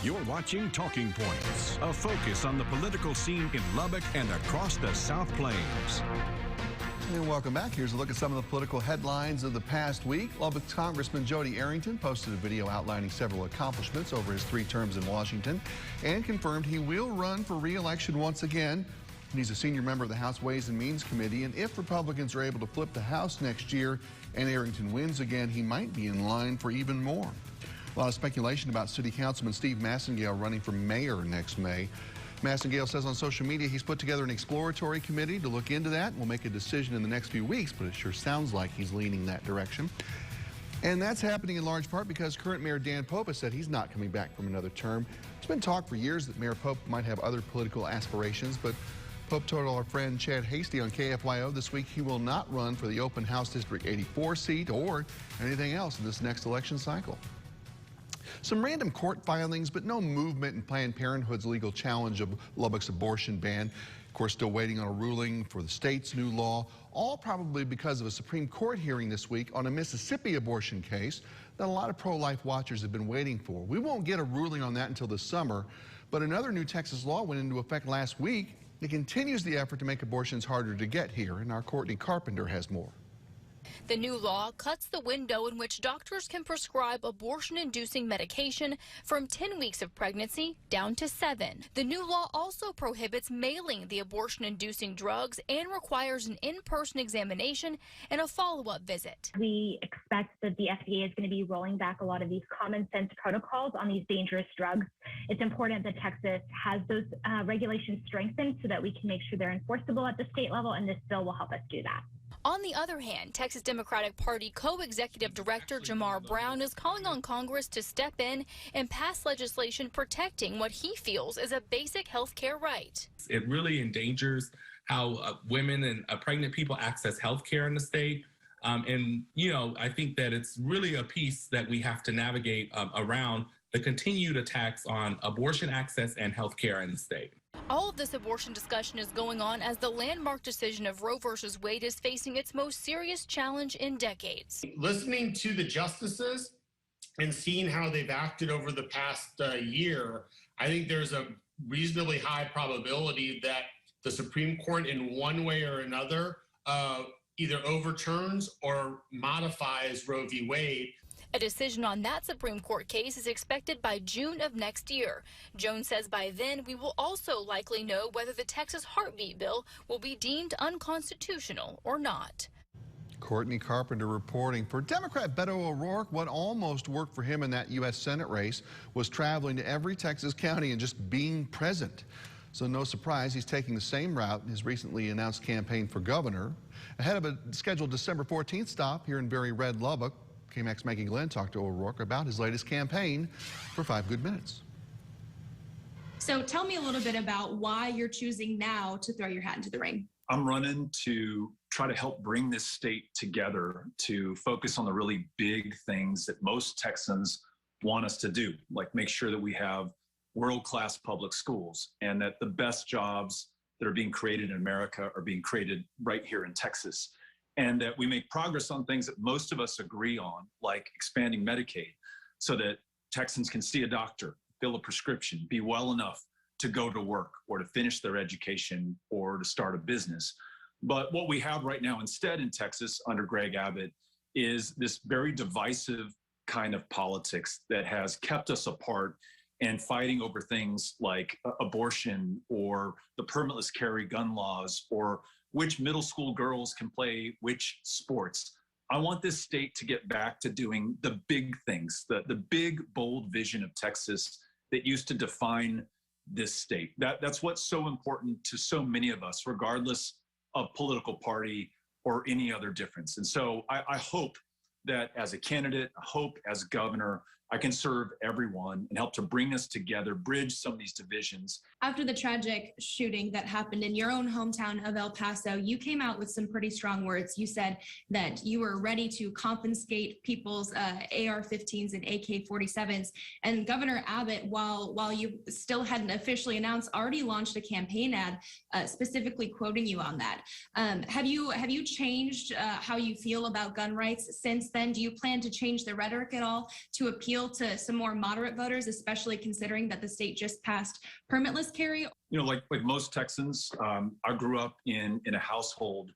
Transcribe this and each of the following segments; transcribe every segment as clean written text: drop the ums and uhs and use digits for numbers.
You're watching Talking Points, a focus on the political scene in Lubbock and across the South Plains. And welcome back. Here's a look at some of the political headlines of the past week. Lubbock Congressman Jody Arrington posted a video outlining several accomplishments over his 3 terms in Washington and confirmed he will run for re-election once again. He's a senior member of the House Ways and Means Committee, and if Republicans are able to flip the House next year and Arrington wins again, he might be in line for even more. A lot of speculation about City Councilman Steve Massengale running for mayor next May. Massengale says on social media he's put together an exploratory committee to look into that. We'll make a decision in the next few weeks, but it sure sounds like he's leaning that direction. And that's happening in large part because current Mayor Dan Pope has said he's not coming back from another term. There's been talk for years that Mayor Pope might have other political aspirations, but Pope told our friend Chad Hasty on KFYO this week he will not run for the open House District 84 seat or anything else in this next election cycle. Some random court filings, but no movement in Planned Parenthood's legal challenge of Lubbock's abortion ban. Of course, still waiting on a ruling for the state's new law, all probably because of a Supreme Court hearing this week on a Mississippi abortion case that a lot of pro-life watchers have been waiting for. We won't get a ruling on that until the summer, but another new Texas law went into effect last week. It continues the effort to make abortions harder to get here, and our Courtney Carpenter has more. The new law cuts the window in which doctors can prescribe abortion-inducing medication from 10 weeks of pregnancy down to 7. The new law also prohibits mailing the abortion-inducing drugs and requires an in-person examination and a follow-up visit. We expect that the FDA is going to be rolling back a lot of these common sense protocols on these dangerous drugs. It's important that Texas has those regulations strengthened so that we can make sure they're enforceable at the state level, and this bill will help us do that. On the other hand, Texas Democratic Party co-executive director Jamar Brown is calling on Congress to step in and pass legislation protecting what he feels is a basic health care right. It really endangers how women and pregnant people access health care in the state. I think that it's really a piece that we have to navigate around the continued attacks on abortion access and health care in the state. All of this abortion discussion is going on as the landmark decision of Roe versus Wade is facing its most serious challenge in decades. Listening to the justices and seeing how they've acted over the past year, I think there's a reasonably high probability that the Supreme Court in one way or another either overturns or modifies Roe v. Wade. A decision on that Supreme Court case is expected by June of next year. Jones says by then we will also likely know whether the Texas heartbeat bill will be deemed unconstitutional or not. Courtney Carpenter reporting. For Democrat Beto O'Rourke, what almost worked for him in that U.S. Senate race was traveling to every Texas county and just being present. So no surprise, he's taking the same route in his recently announced campaign for governor. Ahead of a scheduled December 14th stop here in very red Lubbock, KAMC Maggie Glenn talked to O'Rourke about his latest campaign for 5 good minutes. So tell me a little bit about why you're choosing now to throw your hat into the ring. I'm running to try to help bring this state together to focus on the really big things that most Texans want us to do, like make sure that we have world-class public schools and that the best jobs that are being created in America are being created right here in Texas. And that we make progress on things that most of us agree on, like expanding Medicaid, so that Texans can see a doctor, fill a prescription, be well enough to go to work or to finish their education or to start a business. But what we have right now instead in Texas under Greg Abbott is this very divisive kind of politics that has kept us apart and fighting over things like abortion or the permitless carry gun laws or which middle school girls can play which sports. I want this state to get back to doing the big things, the big, bold vision of Texas that used to define this state. That's what's so important to so many of us, regardless of political party or any other difference. And so I hope that as a candidate, I hope as governor, I can serve everyone and help to bring us together, bridge some of these divisions. After the tragic shooting that happened in your own hometown of El Paso, you came out with some pretty strong words. You said that you were ready to confiscate people's AR-15s and AK-47s. And Governor Abbott, while you still hadn't officially announced, already launched a campaign ad specifically quoting you on that. Have you changed how you feel about gun rights since then? Do you plan to change the rhetoric at all to appeal appeal to some more moderate voters, especially considering that the state just passed permitless carry? You know, like most Texans, I grew up in a household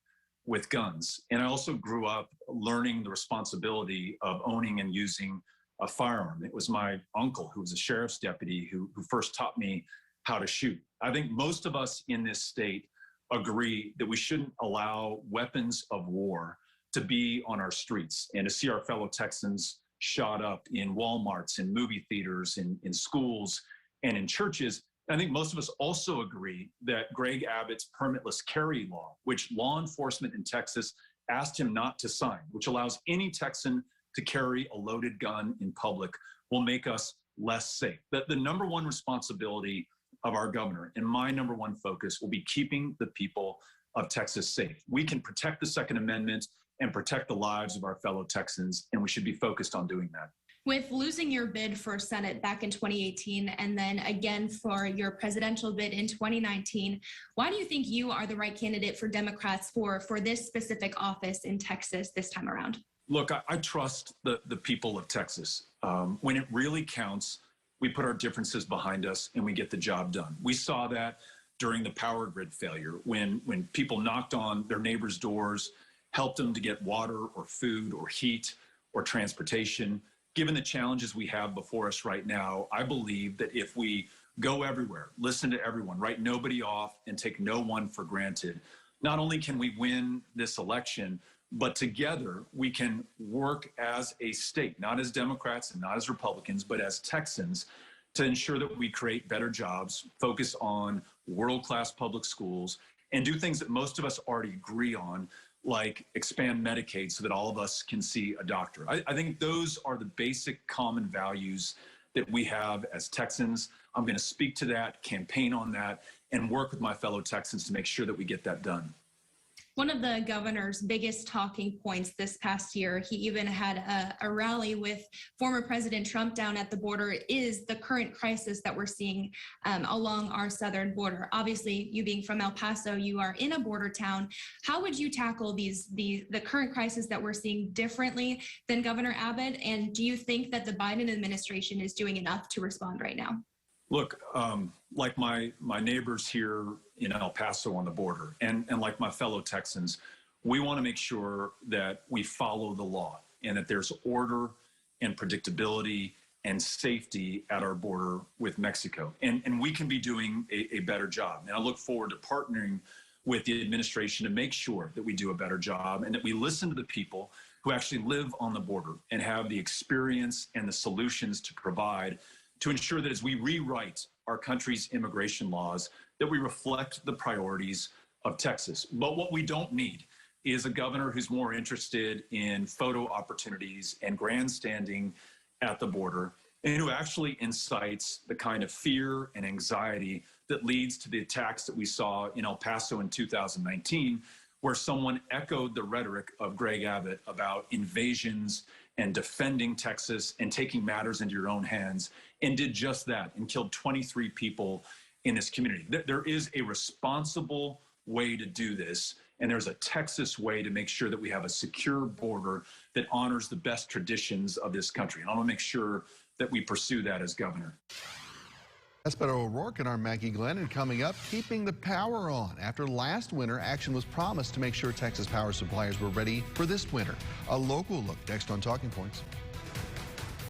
with guns. And I also grew up learning the responsibility of owning and using a firearm. It was my uncle, who was a sheriff's deputy, who first taught me how to shoot. I think most of us in this state agree that we shouldn't allow weapons of war to be on our streets and to see our fellow Texans shot up in Walmarts, in movie theaters, in schools, and in churches. I think most of us also agree that Greg Abbott's permitless carry law, which law enforcement in Texas asked him not to sign, which allows any Texan to carry a loaded gun in public, will make us less safe. That the number one responsibility of our governor and my number one focus will be keeping the people of Texas safe. We can protect the Second Amendment and protect the lives of our fellow Texans, and we should be focused on doing that. With losing your bid for Senate back in 2018 and then again for your presidential bid in 2019, why do you think you are the right candidate for Democrats for this specific office in Texas this time around? Look, I trust the people of Texas. When it really counts, we put our differences behind us and we get the job done. We saw that during the power grid failure when people knocked on their neighbors' doors, helped them to get water or food or heat or transportation. Given the challenges we have before us right now, I believe that if we go everywhere, listen to everyone, write nobody off, and take no one for granted, not only can we win this election, but together we can work as a state, not as Democrats and not as Republicans, but as Texans, to ensure that we create better jobs, focus on world-class public schools, and do things that most of us already agree on, like expand Medicaid so that all of us can see a doctor. I think those are the basic common values that we have as Texans. I'm going to speak to that, campaign on that, and work with my fellow Texans to make sure that we get that done. One of the governor's biggest talking points this past year, he even had a rally with former President Trump down at the border, is the current crisis that we're seeing along our southern border. Obviously, you being from El Paso, you are in a border town. How would you tackle the current crisis that we're seeing differently than Governor Abbott? And do you think that the Biden administration is doing enough to respond right now? Look, like my neighbors here in El Paso on the border, and like my fellow Texans, we want to make sure that we follow the law and that there's order and predictability and safety at our border with Mexico. And we can be doing a better job. And I look forward to partnering with the administration to make sure that we do a better job and that we listen to the people who actually live on the border and have the experience and the solutions to provide to ensure that as we rewrite our country's immigration laws, that we reflect the priorities of Texas. But what we don't need is a governor who's more interested in photo opportunities and grandstanding at the border, and who actually incites the kind of fear and anxiety that leads to the attacks that we saw in El Paso in 2019, where someone echoed the rhetoric of Greg Abbott about invasions and defending Texas and taking matters into your own hands, and did just that and killed 23 people in this community. There is a responsible way to do this, and there's a Texas way to make sure that we have a secure border that honors the best traditions of this country. And I want to make sure that we pursue that as governor. That's Beto O'Rourke and our Maggie Glennon. Coming up, keeping the power on. After last winter, action was promised to make sure Texas power suppliers were ready for this winter. A local look next on Talking Points.